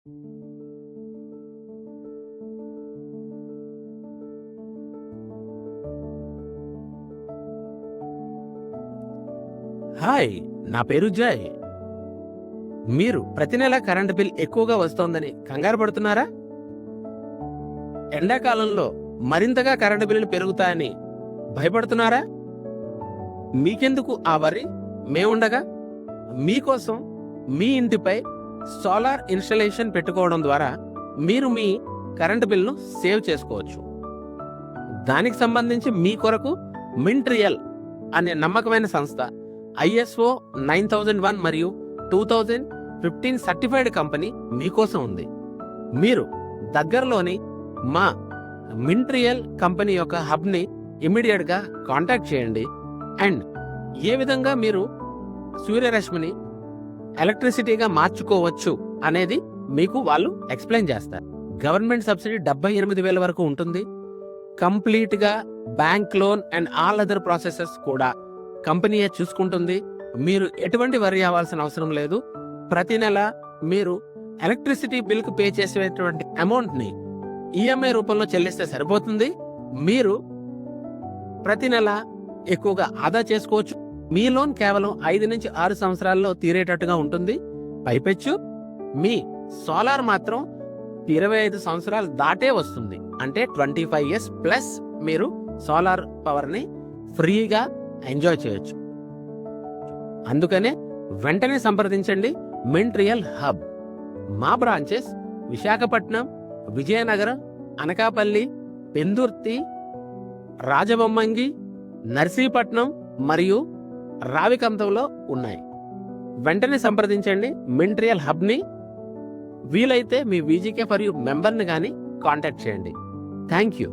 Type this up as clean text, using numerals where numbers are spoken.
Hi, నా పేరు జయ్. మీరు ప్రతి నెల కరెంటు బిల్ ఎక్కువగా వస్తోందని కంగారు పడుతున్నారా? ఎండాకాలంలో మరింతగా కరెంటు బిల్లులు పెరుగుతాయని భయపడుతున్నారా? మీకెందుకు ఆ వరి? మేముండగా మీకోసం మీ ఇంటిపై సోలార్ ఇన్స్టలేషన్ పెట్టుకోవడం ద్వారా మీరు మీ కరెంటు బిల్లును సేవ్ చేసుకోవచ్చు. దానికి సంబంధించి మీ కొరకు మింట్రియల్ అనే నమ్మకమైన సంస్థ ISO 9001 మరియు 2015 సర్టిఫైడ్ కంపెనీ మీకోసం ఉంది. మీరు దగ్గరలోని మా మింట్రియల్ కంపెనీ యొక్క హబ్ని ఇమ్మీడియట్ గా కాంటాక్ట్ చేయండి. అండ్ ఏ విధంగా మీరు సూర్యరశ్మిని ఎలక్ట్రిసిటీగా మార్చుకోవచ్చు అనేది మీకు వాళ్ళు ఎక్స్ప్లెయిన్ చేస్తారు. గవర్నమెంట్ సబ్సిడీ 78,000 వరకు ఉంటుంది. కంప్లీట్ గా bank loan and all other processes కూడా కంపెనీయే చూసుకుంటుంది. మీరు ఎటువంటి వరి అవ్వాల్సిన అవసరం లేదు. ప్రతి నెల మీరు ఎలక్ట్రిసిటీ బిల్ కు పే చేసేటువంటి అమౌంట్ ని ఈఎంఐ రూపంలో చెల్లిస్తే సరిపోతుంది. మీరు ప్రతి నెల ఎక్కువగా ఆదా చేసుకోవచ్చు. మీ లోన్ కేవలం 5 నుంచి 6 సంవత్సరాల్లో తీరేటట్టుగా ఉంటుంది. పైపెచ్చు మీ సోలార్ మాత్రం 25 సంవత్సరాలు దాటే వస్తుంది. అంటే 25 years ప్లస్ మీరు సోలార్ పవర్ ని ఫ్రీగా ఎంజాయ్ చేయొచ్చు. అందుకనే వెంటనే సంప్రదించండి మింట్రియల్ హబ్. మా బ్రాంచెస్ విశాఖపట్నం, విజయనగరం, అనకాపల్లి, పెందుర్తి, రాజబొమ్మంగి, నర్సీపట్నం మరియు రావికంతంలో ఉన్నాయి. వెంటనే సంప్రదించండి మింట్రియల్ హబ్ని. వీలైతే మీ VGK ఫర్ యూ మెంబర్ని కానీ కాంటాక్ట్ చేయండి. Thank you.